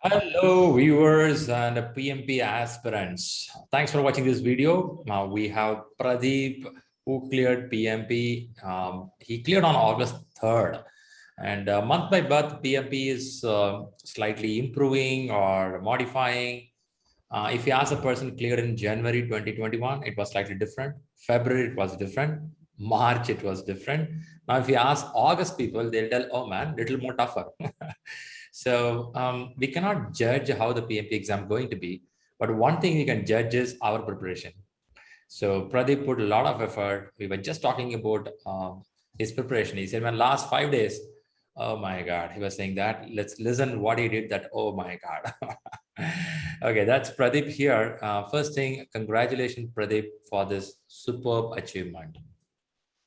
Hello, viewers and PMP aspirants. Thanks for watching this video. Now we have Pradeep who cleared PMP. He cleared on August 3rd. And month by month, PMP is slightly improving or modifying. If you ask a person cleared in January 2021, it was slightly different. February, it was different. March, it was different. Now, if you ask August people, they'll tell, oh man, little more tougher. So we cannot judge how the PMP exam going to be, but one thing we can judge is our preparation. So Pradeep put a lot of effort. We were just talking about his preparation. He said, man, last 5 days, oh my God, he was saying that. Let's listen what he did that, oh my God. Okay, that's Pradeep here. First thing, congratulations, Pradeep, for this superb achievement.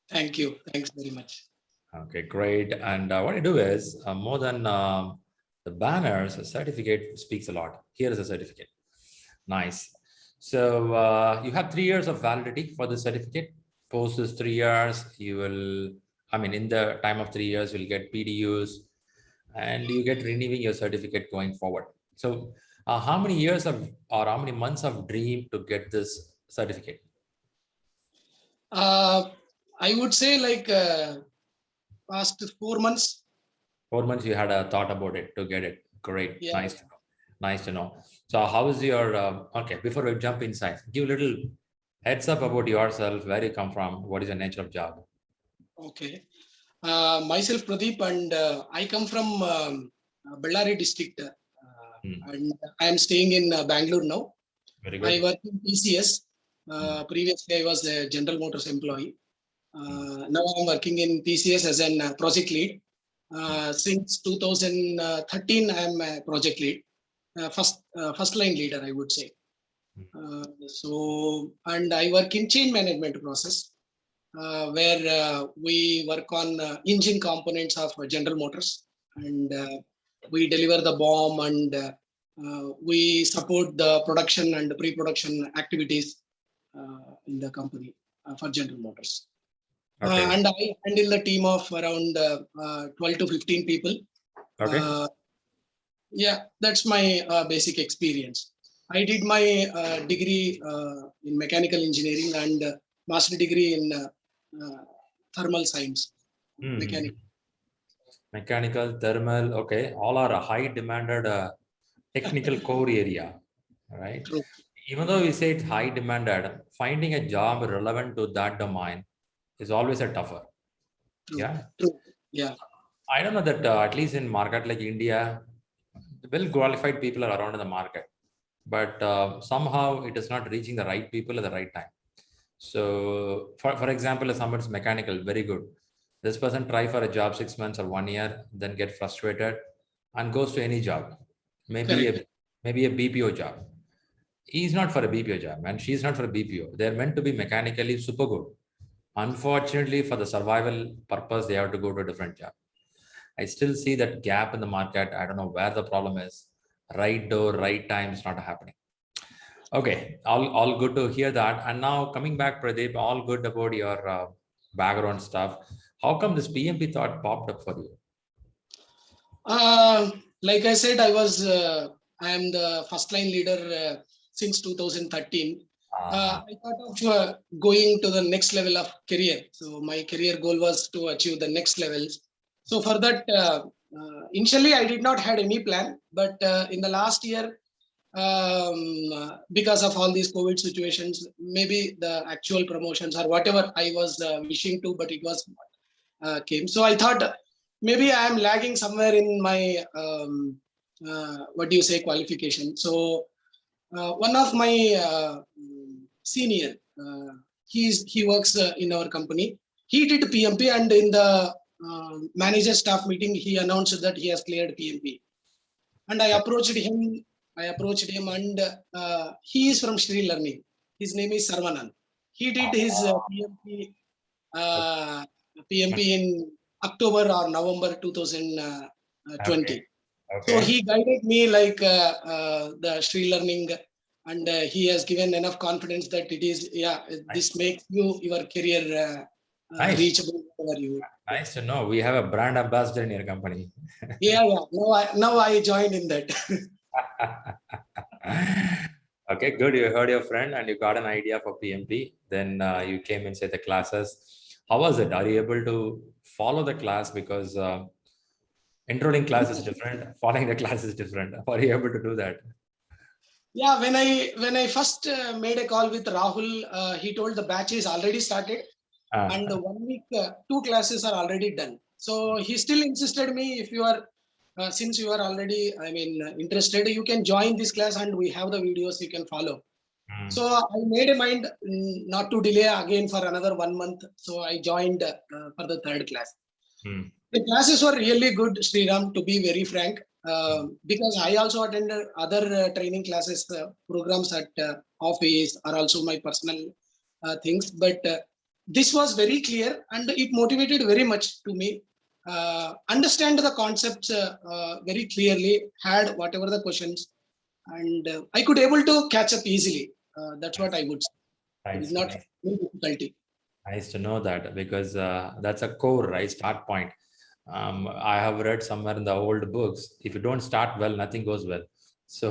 Thank you. Thanks very much. Okay, great. And what I do is more than the banners, a certificate speaks a lot. Here is a certificate. Nice. So you have 3 years of validity for the certificate. Post this 3 years, you will, I mean, in the time of 3 years, you'll get PDUs and you get renewing your certificate going forward. So how many years of, or how many months of dream to get this certificate? I would say like past 4 months. 4 months you had a thought about it to get it. Great. Yeah. Nice to know. Nice to know. So how is your, okay, before we jump inside, give a little heads up about yourself, where you come from, what is the nature of job? Okay. Myself, Pradeep, and I come from Bellary district. And I am staying in Bangalore now. Very good. I work in TCS. Previously, I was a General Motors employee. Now I'm working in TCS as a project lead. Since 2013, I am a project lead, first line leader, I would say. And I work in change management process, where we work on engine components of General Motors, and we deliver the BOM, and we support the production and pre-production activities in the company for General Motors. Okay. And I handle the team of around 12 to 15 people. Okay. Yeah, that's my basic experience. I did my degree in mechanical engineering and master degree in thermal science. Mechanical, thermal, okay. All are a high demanded technical core area, right? True. Even though we say it's high demanded, finding a job relevant to that domain is always a tougher. True. Yeah. True. Yeah. I don't know that at least in market like India, well qualified people are around in the market, but somehow it is not reaching the right people at the right time. So for example, if somebody's mechanical, very good. This person try for a job 6 months or 1 year, then get frustrated and goes to any job, maybe Correct. maybe a BPO job. He's not for a BPO job and she's not for a BPO. They're meant to be mechanically super good. Unfortunately, for the survival purpose, they have to go to a different job. I still see that gap in the market. I don't know where the problem is. Right door, right time is not happening. Okay, all good to hear that. And now coming back, Pradeep, all good about your background stuff. How come this PMP thought popped up for you? Like I said, I am the first line leader since 2013. I thought of going to the next level of career. So my career goal was to achieve the next levels. So for that, initially I did not had any plan, but in the last year, because of all these COVID situations, maybe the actual promotions or whatever I was wishing to, but it was came. So I thought maybe I am lagging somewhere in my what do you say, qualification. So one of my senior, he works in our company. He did PMP, and in the manager staff meeting, he announced that he has cleared PMP. And I approached him. And he is from Sri Learning. His name is Sarvanan. He did his PMP in October or November 2020. Okay. So he guided me like the Sri Learning, and he has given enough confidence that it is, this makes your career Nice. reachable for you. Nice to know. We have a brand ambassador in your company. Yeah. Now I joined in that. Okay, good. You heard your friend and you got an idea for PMP. Then you came inside the classes. How was it? Are you able to follow the class? Because enrolling class is different, following the class is different. Are you able to do that? Yeah, when I first made a call with Rahul, he told the batch is already started, and Uh, 1 week, 2 classes are already done. So he still insisted me, if you are since you are already, I mean, interested, you can join this class and we have the videos you can follow. mm, So I made a mind not to delay again for another 1 month. So I joined for the third class. mm, The classes were really good, Sriram, to be very frank, because I also attended other training classes, programs at office, are also my personal things. But this was very clear and it motivated very much to me. Understand the concepts very clearly, had whatever the questions, and I could able to catch up easily. That's what nice, I would say. I did nice, not nice. have any difficulty. Nice to know that because that's a core, right? Start point. I have read somewhere in the old books, if you don't start well, nothing goes well. So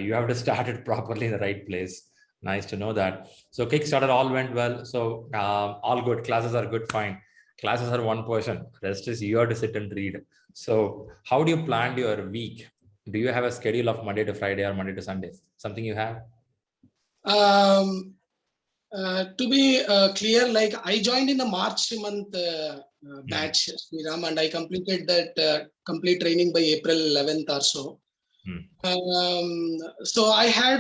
you have to start it properly in the right place. Nice to know that. So Kickstarter all went well. So all good. Classes are good, fine. Classes are one portion. Rest is you have to sit and read. So how do you plan your week? Do you have a schedule of Monday to Friday or Monday to Sunday? Something you have? Um, to be clear, like I joined in the March month Hmm, batch, Sriram, and I completed that complete training by April 11th or so. hmm. So I had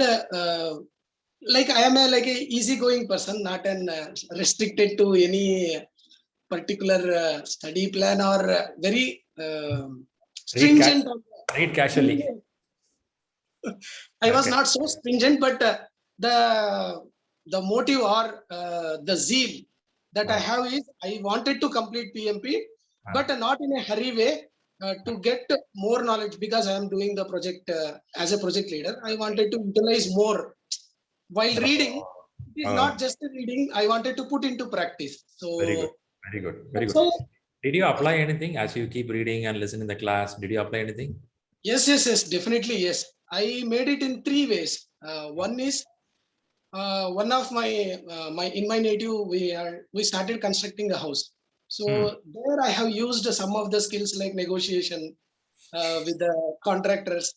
like I am a like a easygoing person, not an restricted to any particular study plan or very Read, stringent. read casually. I was Okay. not so stringent, but the motive or the zeal that I Uh, have is I wanted to complete PMP, uh, but not in a hurry way, to get more knowledge, because I am doing the project as a project leader. I wanted to utilize more while reading. oh, It is oh, not just a reading. I wanted to put into practice. very good. So Very good. Very that's good. why. Did you apply anything as you keep reading and listening the class? Did you apply anything? Yes, definitely yes. I made it in three ways. One is one of my in my native, we started constructing a house. So Hmm. there I have used some of the skills like negotiation with the contractors,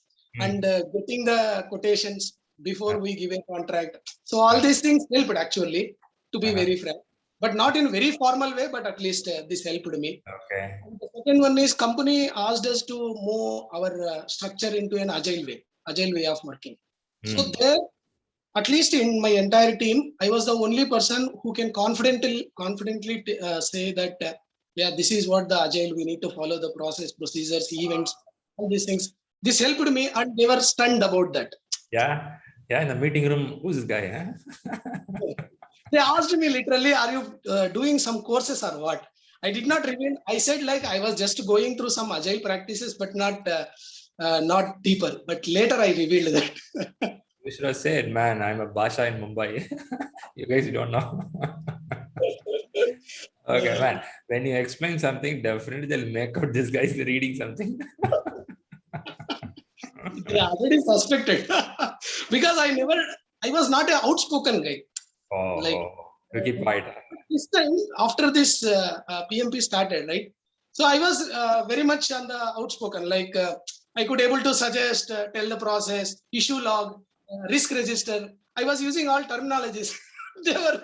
and Hmm. getting the quotations before Uh, we give a contract. So all these things helped actually, to be uh, very frank, but not in very formal way, but at least this helped me. okay. And the second one is company asked us to move our structure into an agile way of working. So Hmm. there, at least in my entire team, I was the only person who can confidently say that, yeah, this is what the agile, we need to follow the process, procedures, events, all these things. This helped me, and they were stunned about that. Yeah. Yeah. In the meeting room, who's this guy? Huh? They asked me literally, "Are you doing some courses or what?" I did not reveal. I said like I was just going through some agile practices, but not deeper. But later I revealed that. You should have said, man, I'm a Basha in Mumbai. You guys don't know. Okay, Uh, man. When you explain something, definitely they'll make out this guy's reading something. they already suspected because I was not an outspoken guy. Oh, Like oh, to keep quiet. this time after this PMP started, right? So I was very much on the outspoken. Like I could able to suggest, tell the process, issue log, risk register. I was using all terminologies. They were.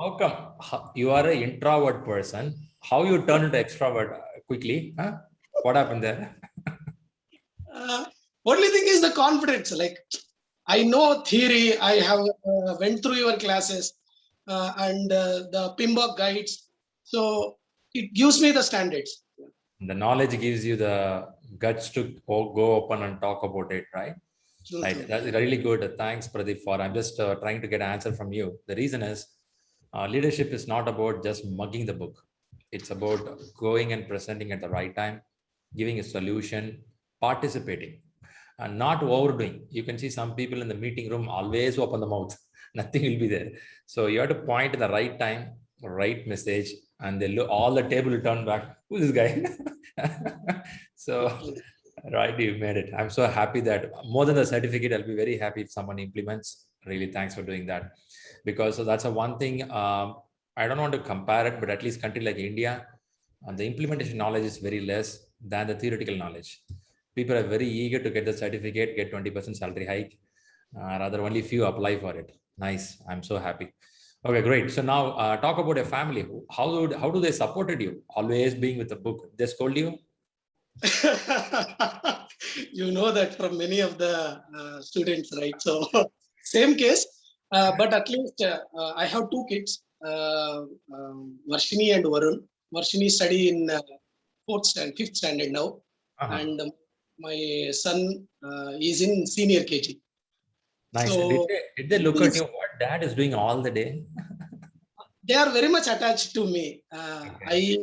How come you are an introvert person? How you turn into extrovert quickly? Huh? What happened there? Uh, Only thing is the confidence. Like I know theory. I have went through your classes and the PMBOK guides. So it gives me the standards. The knowledge gives you the guts to go open and talk about it, right? True, Right. true. That's really good. Thanks, Pradeep, for. I'm just trying to get an answer from you. The reason is leadership is not about just mugging the book. It's about going and presenting at the right time, giving a solution, participating, and not overdoing. You can see some people in the meeting room always open the mouth. Nothing will be there. So you have to point at the right time, right message, and they look, all the table will turn back. Who's this guy? So True. Right, you made it. I'm so happy that more than the certificate, I'll be very happy if someone implements. Really, thanks for doing that. Because so that's a one thing. I don't want to compare it, but at least country like India, the implementation knowledge is very less than the theoretical knowledge. People are very eager to get the certificate, get 20% salary hike. Rather, only few apply for it. Nice. I'm so happy. Okay, great. So now talk about your family. How do they supported you? Always being with the book. They scold you? You know that from many of the students, right? So same case, but at least I have two kids, Varshini and Varun. Varshini study in fifth standard now, Uh-huh. and my son is in senior KG. Nice. So Did they look at you? What dad is doing all the day? they are very much attached to me. Okay.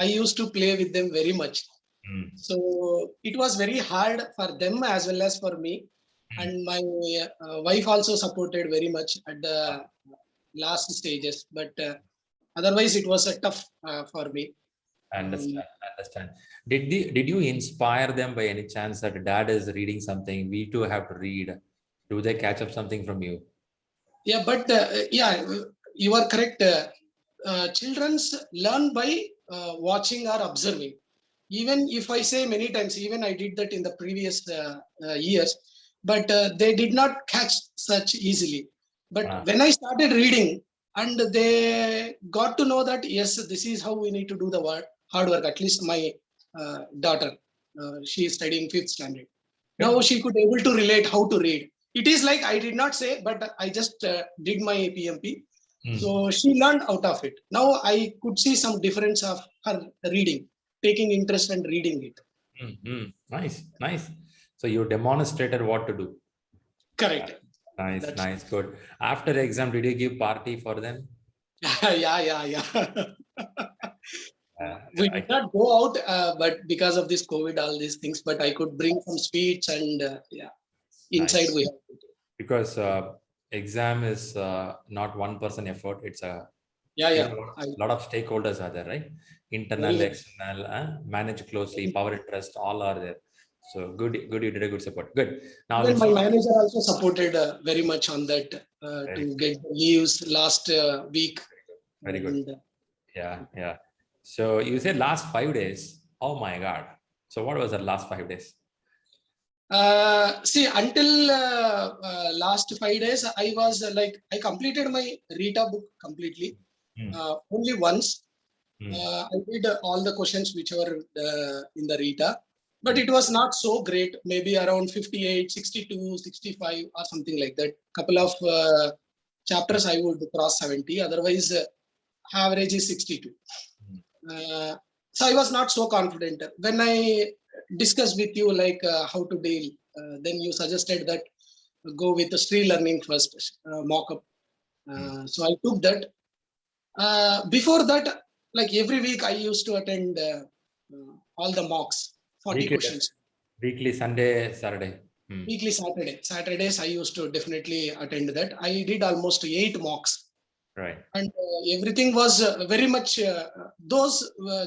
I used to play with them very much. Mm, So it was very hard for them as well as for me. mm. And my wife also supported very much at the last stages. But otherwise, it was a tough for me. I Um, understand. I understand. Did you inspire them by any chance that dad is reading something? We too have to read. Do they catch up something from you? yeah, but yeah, you are correct. Children's learn by watching or observing. Even if I say many times, even I did that in the previous years, but they did not catch such easily. But Ah, when I started reading, and they got to know that yes, this is how we need to do the hard work. At least my daughter, she is studying fifth standard. Now good. she could able to relate how to read. It is like I did not say, but I just did my PMP. Mm, So she learned out of it. Now I could see some difference of her reading, taking interest and reading it. mm, mm. Nice, nice. So you demonstrated what to do. Correct. Nice, That's nice, good. After the exam, did you give party for them? yeah. We did I not go out, but because of this COVID, all these things. But I could bring some sweets and yeah, inside nice we have. because exam is not one person effort. It's a Yeah. I lot of stakeholders are there, right? very Internal, much. external, manage closely, power interest, all are there. So good, good. You did a good support. Good. Now Even let's my talk. manager also supported very much on that Very, to get the leaves last week. very good. And Yeah, yeah. So you said last 5 days. Oh my God. So what was the last 5 days? see, until last 5 days, I was I completed my Rita book completely. Hmm, Only once hmm, I did all the questions which were in the Rita, but hmm. it was not so great. Maybe around 58, 62, 65 or something like that. Couple of chapters I would cross 70. Otherwise, average is 62. Hmm. Uh, so I was not so confident. When I discussed with you how to deal, then you suggested that go with the Sri learning first mock-up. Hmm. So I took that. Before that, like every week, I used to attend all the mocks, 40 Weekly test, questions. weekly Sunday, Saturday. Hmm. Weekly Saturdays, I used to definitely attend that. I did almost 8 mocks, Right. and everything was very much. Those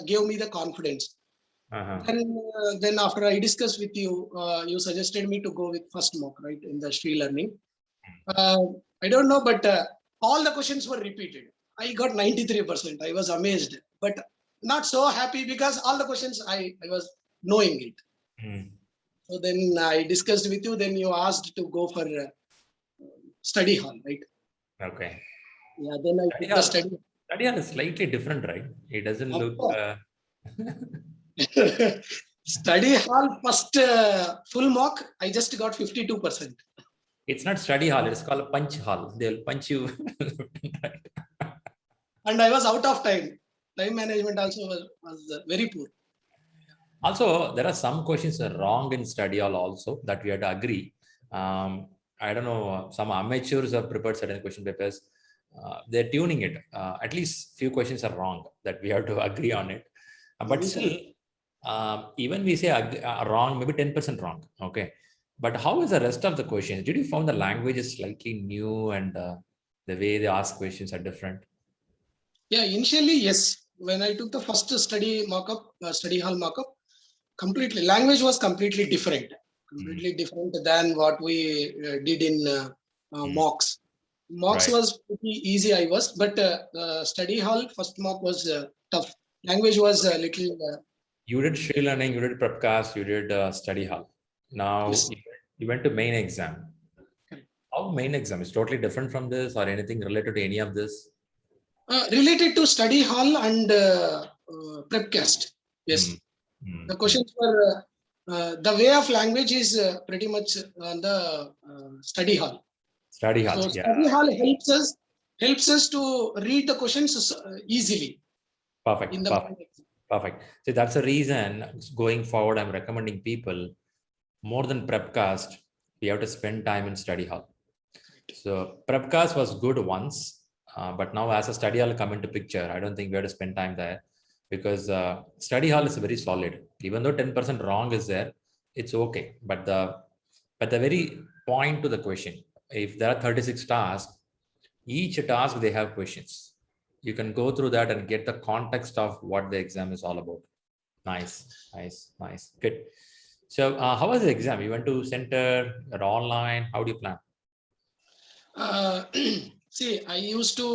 gave me the confidence. Uh-huh. Then after I discussed with you, you suggested me to go with first mock, right, in the Sri learning. Uh, I don't know, but all the questions were repeated. I got 93%. I was amazed, but not so happy because all the questions I was knowing it. Hmm. So then I discussed with you. Then you asked to go for study hall, right? Okay. Yeah. Then I Study took the hall, study. study hall is slightly different, right? It doesn't Of look. course. Study hall first full mock. I just got 52%. It's not study hall. It's called a punch hall. They'll punch you. Right. And I was out of time. Time management also was very poor. Also, there are some questions that are wrong in study hall also that we have to agree. I don't know. Some amateurs have prepared certain question papers. They're tuning it. At least few questions are wrong that we have to agree on it. But Very still, correct. even we say wrong, maybe 10% wrong. Okay. But how is the rest of the questions? Did you find the language is slightly new and the way they ask questions are different? Yeah, initially, yes. When I took the first study hall mock-up, completely language was completely different than what we did in mocks. Mocks Right. was pretty easy, I was, but study hall first mock was tough. Language was a little You did Sri Learning, you did Prepcast, you did Study Hall. Now yes. you went to main exam. Correct. How main exam is totally different from this or anything related to any of this? Related to study hall and prepcast. Hmm. Yes, Hmm. the Hmm. questions were the way of language is pretty much on the study hall. Study Hall, So yeah, study hall helps us to read the questions easily in perfect, the perfect, perfect. So that's the reason going forward, I'm recommending people more than Prepcast, we have to spend time in Study Hall. So Prepcast was good once, but now as a Study Hall come into picture, I don't think we have to spend time there because Study Hall is very solid. Even though 10% wrong is there, it's okay. But the very point to the question, if there are 36 tasks, each task they have questions. You can go through that and get the context of what the exam is all about. Nice, nice, nice, good. So how was the exam? You went to center or online? How do you plan? uh, see, I used to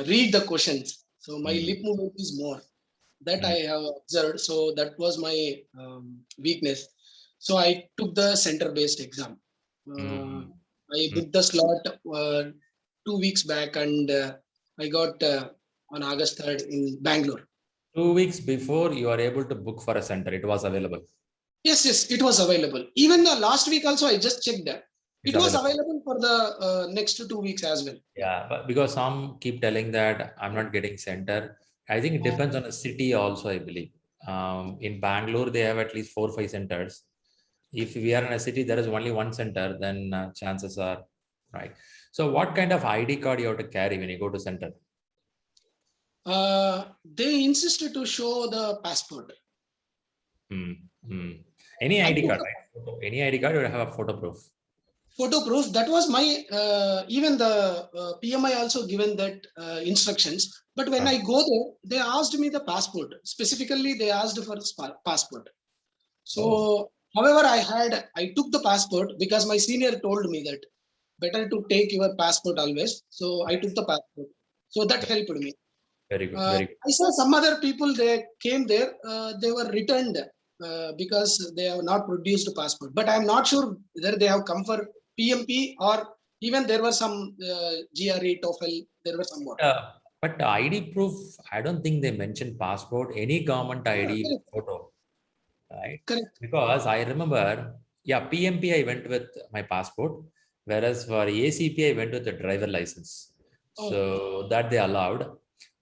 read the questions, so my Mm, lip movement is more that mm, I have observed. So that was my weakness. So I took the center-based exam. Uh, mm, I mm. booked the slot 2 weeks back, and I got on August 3rd in Bangalore. 2 weeks before you are able to book for a center, it was available. Yes, yes, it was available. Even the last week also, I just checked that. It's It was available. available for the next 2 weeks as well. Yeah. Yeah, but because some keep telling that I'm not getting center. I think it depends on the city also, I believe. In Bangalore, they have at least 4 or 5 centers. If we are in a city, there is only one center, then chances are right. So what kind of ID card you have to carry when you go to center? They insisted to show the passport. Hmm. Hmm. Any I ID took card, the right? Any ID card, you have a photo proof. photo proof. That was my even the PMI also given that instructions. But when Uh, I go there, they asked me the passport. Specifically, they asked for passport. So, oh, however, I took the passport because my senior told me that better to take your passport always. So I took nice. the passport. So that helped me. Very good. Very good. I saw some other people they came there. They were returned because they have not produced a passport. But I'm not sure whether they have come for PMP or even there were some GRE, TOEFL. There were some more. But the ID proof, I don't think they mentioned passport, any government ID Correct, photo, right? correct. Because I remember, yeah, PMP I went with my passport, whereas for ACP I went with the driver license. Oh, So that they allowed,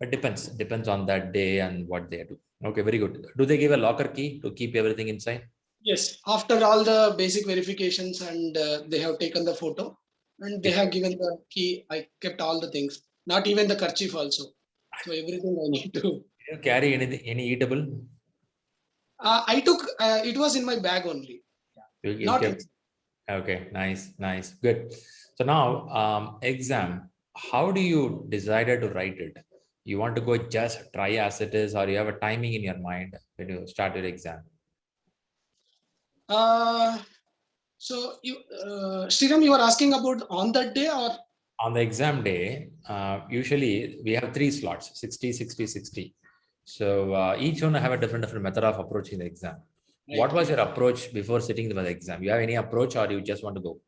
but depends on that day and what they do. Okay, very good. Do they give a locker key to keep everything inside? yes. After all the basic verifications and they have taken the photo and they Did have given the key. I kept all the things, not even the kerchief also. So everything I need to. you carry anything, any eatable? I took. It was in my bag only. You Not kept. in. Okay, nice, nice, good. So now, exam. How do you decided to write it? You want to go just try as it is, or you have a timing in your mind when you start your exam? Uh, so you, Sriram, you are asking about on that day or On the exam day, usually we have 3 slots, 60, 60, 60. So each one have a different method of approaching the exam. right? What was your approach before sitting for the exam? You have any approach or you just want to go?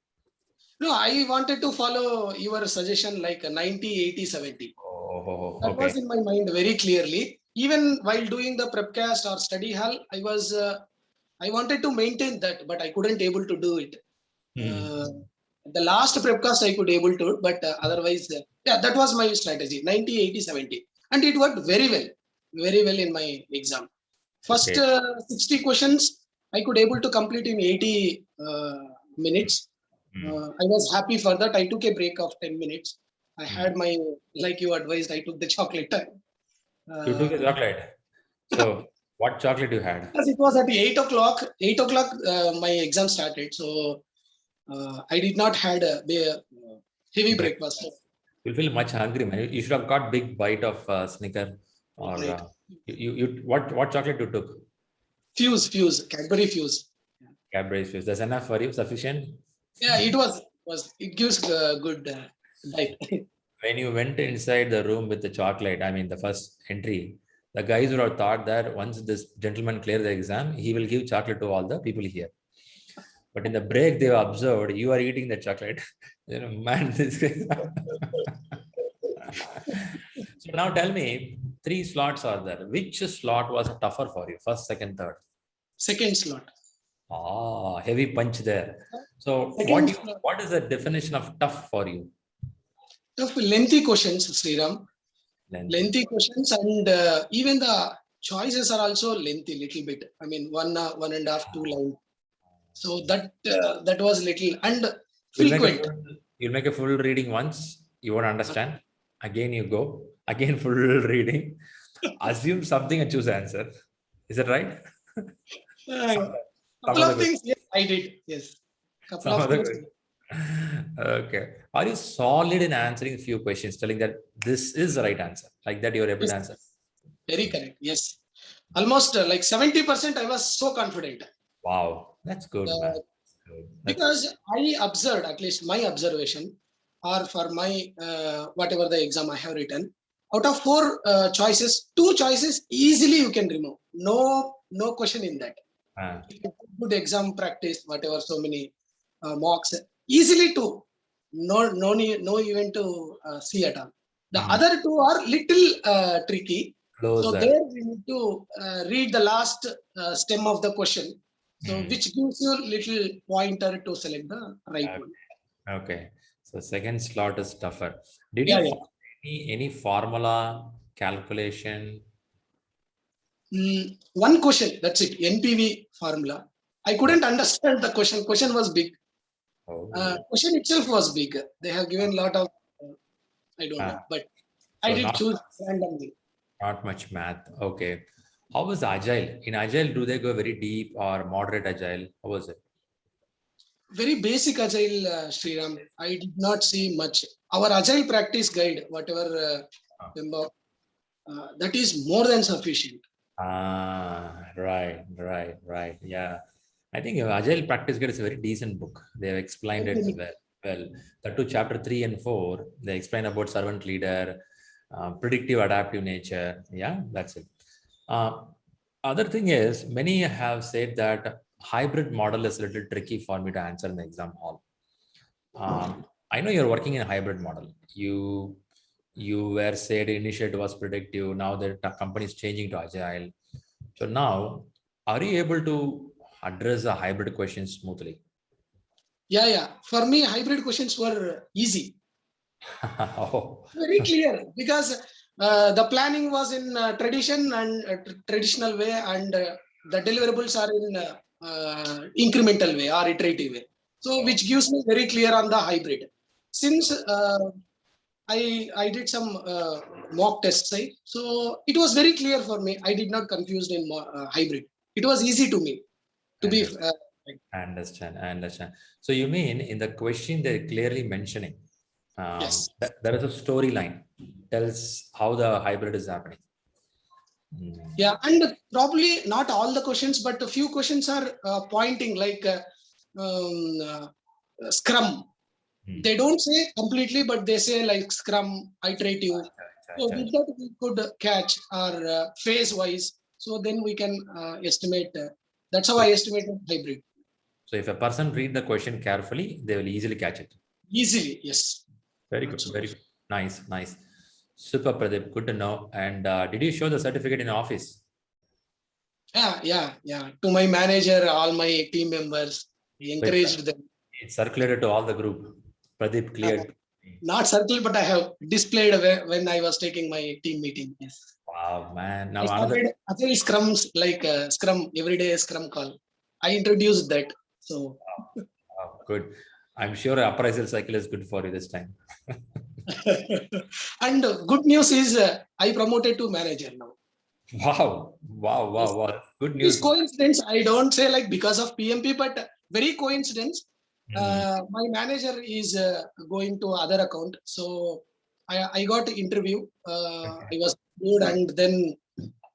No, I wanted to follow your suggestion like a 90, 80, 70. Oh, That okay. was in my mind very clearly. Even while doing the prepcast or study hall, I wanted to maintain that, but I couldn't able to do it. Hmm. Uh, the last prepcast I could able to, but otherwise, yeah, that was my strategy 90, 80, 70. And it worked very well in my exam. First Okay. 60 questions I could able to complete in 80 minutes. Hmm. I was happy for that. I took a break of 10 minutes. I Hmm. had my, like you advised, I took the chocolate time. You took the Uh, chocolate. So what chocolate you had? because it was at 8 o'clock. 8 o'clock, my exam started. So I did not had a heavy breakfast. Breakfast. You'll feel much hungry, man. You should have got big bite of Snicker or Right. what chocolate you took? Fuse, Cadbury Fuse. Cadbury Fuse. That's enough for you, sufficient? Yeah, it gives good diet. When you went inside the room with the chocolate, I mean, the first entry, the guys would have thought that once this gentleman clears the exam, he will give chocolate to all the people here. But in the break, they observed you are eating the chocolate. Man, this guy. So now tell me, 3 slots are there. Which slot was tougher for you? First, second, third? Second slot. Ah, heavy punch there. So Second slot. what is the definition of tough for you? Tough, lengthy questions, Sriram. Lengthy questions, and even the choices are also lengthy, little bit. I mean, 1.5, 2 lines. So that was little and frequent. You'll make a full reading once, you won't understand. Again, you go. Again, full reading. Assume something and choose answer. Is that right? Couple of things, yes, I did. Yes. Couple of things. Okay. Are you solid in answering few questions, telling that this is the right answer? Like that you're able to answer? Very correct. Yes. Almost like 70%, I was so confident. Wow. That's good, man. Because I observed, at least my observation, or for my whatever the exam I have written, out of 4 choices, 2 choices easily you can remove. No question in that. Good exam practice, whatever, so many mocks, easily 2. No even to see at all. The other 2 are little tricky. So there we need to read the last stem of the question. So which gives you a little pointer to select the right one. Okay. So second slot is tougher. Did you find any formula, calculation? One question, that's it. NPV formula. I couldn't understand the question. Question was big. Question itself was big. They have given a lot of, I don't know, but so I did choose randomly. Not much math. Okay. How was Agile? In Agile, do they go very deep or moderate Agile? How was it? Very basic Agile, Sriram. I did not see much. Our Agile practice guide, whatever, that is more than sufficient. Right. Yeah. I think Agile Practice Guide is a very decent book. They have explained it well. That to chapter 3 and 4, they explain about servant leader, predictive adaptive nature. Yeah, that's it. Other thing is, many have said that hybrid model is a little tricky for me to answer in the exam hall. I know you're working in a hybrid model. You were said initially it was predictive. Now the company is changing to agile. So now, are you able to address the hybrid questions smoothly? Yeah. For me, hybrid questions were easy. Very clear, because the planning was in tradition and traditional way, and the deliverables are in incremental way or iterative way. So which gives me very clear on the hybrid. Since I did some mock tests, right? So it was very clear for me. I did not confused in hybrid. It was easy to me to be. I understand. So you mean in the question they're clearly mentioning yes. There is a storyline tells how the hybrid is happening. Yeah, and probably not all the questions, but a few questions are pointing like Scrum. They don't say completely, but they say like Scrum, iterative. So with that we could catch our phase wise. So then we can estimate. That's how I estimated hybrid. So if a person read the question carefully, they will easily catch it. Easily, yes. Very good. Very good. Nice. Super, Pradeep. Good to know. And did you show the certificate in the office? Yeah. To my manager, all my team members, we encouraged them. It circulated to all the group. Pradeep cleared. Not circle, but I have displayed when I was taking my team meeting. Yes. Wow, man. Now other scrums, like Scrum, everyday Scrum call. I introduced that. So good. I'm sure appraisal cycle is good for you this time. And good news is I promoted to manager now. Wow. Good news. It's coincidence. I don't say like because of PMP, but very coincidence. My manager is going to other account. So I got interview. I was good, and then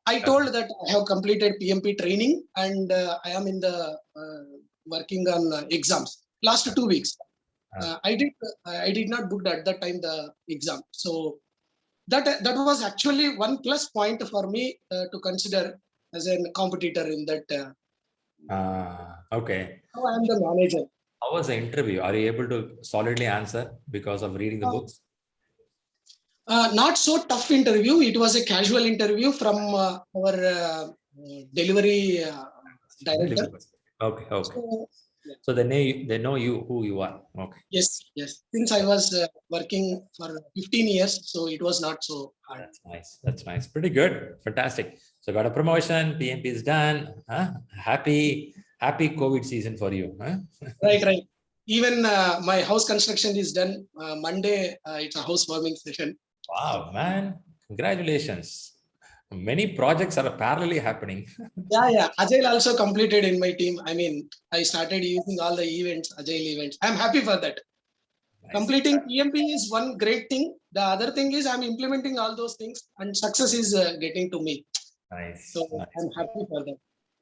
I told that I have completed PMP training and I am in the working on exams. Last 2 weeks, I did not book at that time the exam. So that was actually one plus point for me to consider as a competitor in that. Okay. Now I am the manager. How was the interview? Are you able to solidly answer because of reading the books? Not so tough interview. It was a casual interview from our delivery director. Okay, okay. So, yeah. So they know you who you are. Okay. Yes, yes. Since I was working for 15 years, so it was not so hard. That's nice. That's nice. Pretty good. Fantastic. So got a promotion. PMP is done. Huh? Happy COVID season for you. Huh? Right, right. Even my house construction is done. Monday, it's a housewarming session. Wow, man. Congratulations. Many projects are parallelly happening. Yeah. Agile also completed in my team. I mean, I started using all the events, Agile events. I'm happy for that. Nice. Completing PMP is one great thing. The other thing is I'm implementing all those things and success is getting to me. Nice. So Nice. I'm happy for that.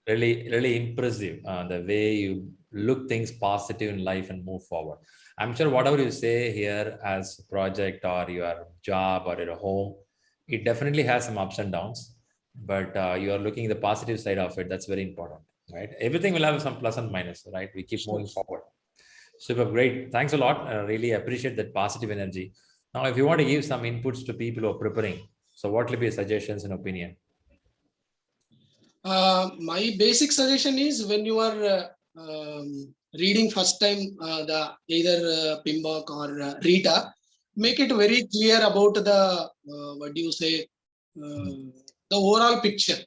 Really impressive. The way you look things positive in life and move forward. I'm sure whatever you say here as a project or your job or your home, it definitely has some ups and downs, but you are looking at the positive side of it. That's very important, right? Everything will have some plus and minus, right? We keep moving forward. Super great. Thanks a lot. I really appreciate that positive energy. Now, if you want to give some inputs to people who are preparing, so what will be your suggestions and opinion? My basic suggestion is when you are reading first time the either PMBOK or Rita, make it very clear about the what do you say the overall picture,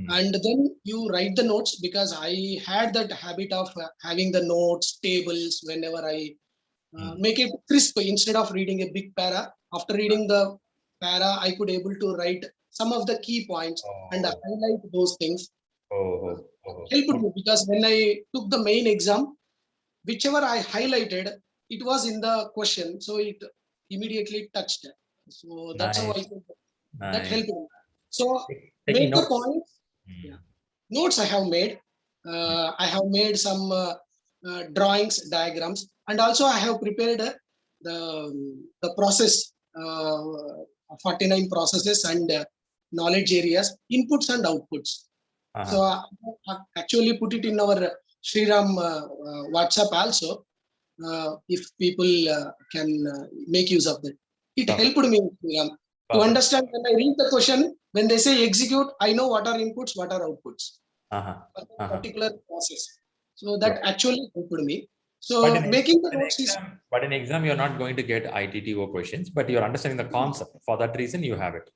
and then you write the notes, because I had that habit of having the notes tables whenever I make it crisp instead of reading a big para. After reading the para, I could able to write some of the key points and highlight those things. Helped me, because when I took the main exam, whichever I highlighted, it was in the question, so it immediately touched. So that's how I think that helped me. So Taking make the notes. points. Yeah. Notes I have made. I have made some drawings, diagrams, and also I have prepared the process, 49 processes and knowledge areas, inputs and outputs. So I actually put it in our Shriram WhatsApp also. If people can make use of that, it helped me to understand. When I read the question, when they say execute, I know what are inputs, what are outputs, particular process. So that actually helped me. So making the notes is. But in exam, you're not going to get ITTO questions, but you're understanding the concept. For that reason, you have it.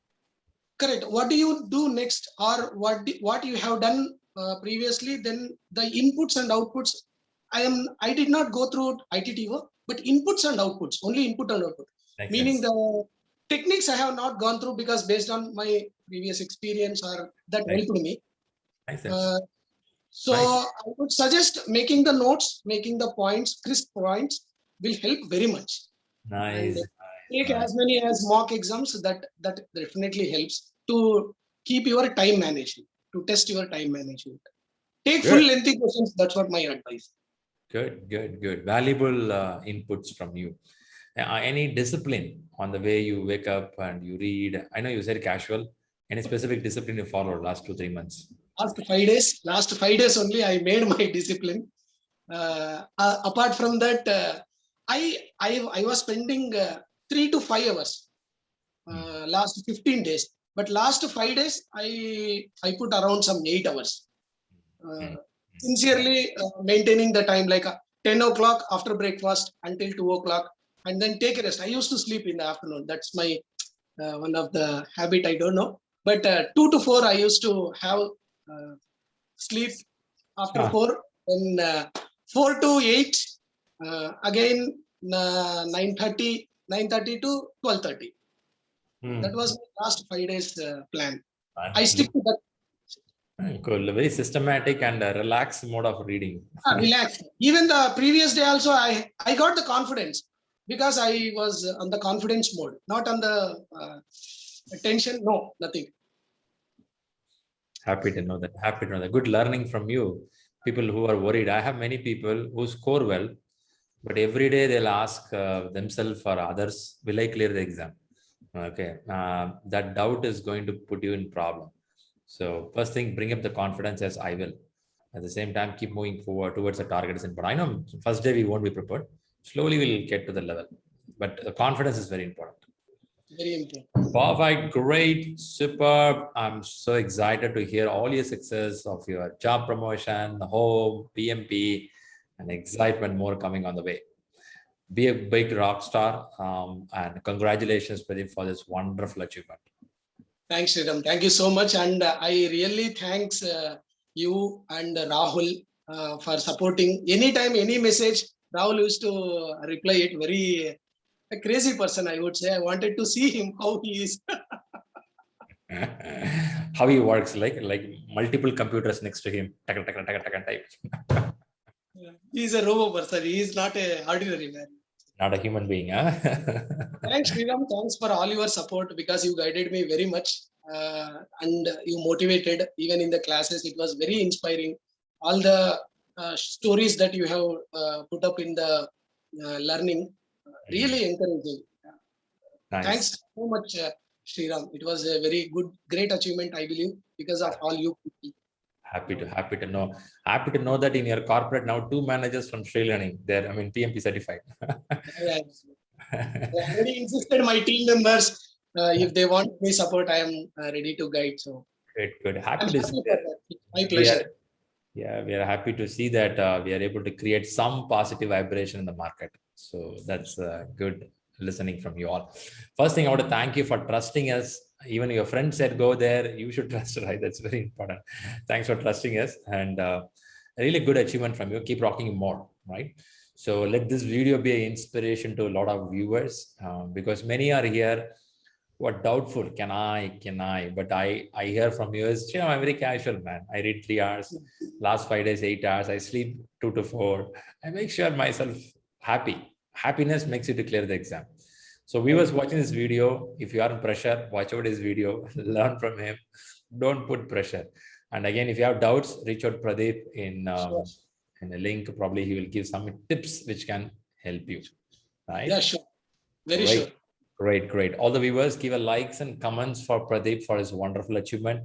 Correct. What do you do next, or what you have done previously? Then the inputs and outputs. I did not go through ITTO, but inputs and outputs, only input and output. Makes Meaning sense. the techniques I have not gone through, because based on my previous experience, or that helped me. So I would suggest making the notes, making the points, crisp points will help very much. Nice. And take as many as mock exams. That definitely helps to keep your time management, to test your time management. Take full lengthy questions. That's what my advice. Good. Valuable inputs from you. Any discipline on the way you wake up and you read? I know you said casual. Any specific discipline you followed last 2-3 months? Last 5 days only I made my discipline. Apart from that, I was spending 3 to 5 hours last 15 days. But last 5 days, I put around some 8 hours. Sincerely maintaining the time, like 10 o'clock after breakfast until 2 o'clock, and then take a rest. I used to sleep in the afternoon. That's my one of the habit. I don't know, but 2 to 4 I used to have sleep. After 4, then 4 to 8, again 9:30 to 12:30. That was my last 5 days plan. I stick to that. Cool. Very systematic and relaxed mode of reading. Relax. Even the previous day also, I got the confidence, because I was on the confidence mode, not on the tension. No, nothing. Happy to know that. Happy to know that. Good learning from you. People who are worried. I have many people who score well, but every day they'll ask themselves or others, will I clear the exam? Okay. That doubt is going to put you in problem. So first thing, bring up the confidence as I will. At the same time, keep moving forward towards the target. But I know first day we won't be prepared. Slowly we'll get to the level. But the confidence is very important. Very important. Perfect, great, superb. I'm so excited to hear all your success of your job promotion, home, PMP, and excitement more coming on the way. Be a big rock star, and congratulations, Pradeep, for this wonderful achievement. Thanks, Sriram. Thank you so much. And I really thanks you and Rahul for supporting. Anytime, any message, Rahul used to reply it. Very a crazy person, I would say. I wanted to see him, how he is. How he works, like multiple computers next to him. Type. He's a robo person. He is not a ordinary man. Not a human being, huh? Thanks, Sriram. Thanks for all your support because you guided me very much and you motivated even in the classes. It was very inspiring. All the stories that you have put up in the learning, really encouraging. Nice. Thanks so much, Sriram. It was a very good, great achievement, I believe, because of all you people. Happy to know. Happy to know that in your corporate now 2 managers from Sri Learning. They're, I mean, PMP certified. Yeah. I already insisted my team members, if they want me support, I am ready to guide. So Good. I'm Happy to happy see for that. that. My pleasure. We are happy to see that we are able to create some positive vibration in the market. So that's good listening from you all. First thing, I want to thank you for trusting us. Even your friend said go there, you should trust, right? That's very important. Thanks for trusting us, and a really good achievement from you. Keep rocking more, right? So let this video be an inspiration to a lot of viewers, because many are here who are doubtful. Can I? But I hear from you is, you know, I'm very casual, man. I read 3 hours, last 5 days, 8 hours. I sleep 2 to 4. I make sure myself happy. Happiness makes you to clear the exam. So viewers watching this video, if you are in pressure, watch out his video, learn from him. Don't put pressure. And again, if you have doubts, reach out Pradeep in a link. Probably he will give some tips which can help you. Right? Yeah, sure. Very Great. sure. Great. All the viewers, give a likes and comments for Pradeep for his wonderful achievement.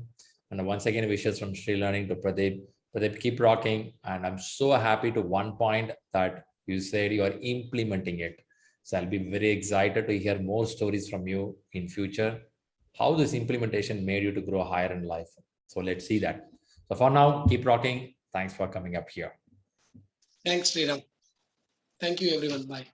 And once again, wishes from Sri Learning to Pradeep. Pradeep, keep rocking. And I'm so happy to one point that you said you are implementing it. So I'll be very excited to hear more stories from you in future, how this implementation made you to grow higher in life. So let's see that. So for now, keep rocking. Thanks for coming up here. Thanks, Sriram. Thank you, everyone. Bye.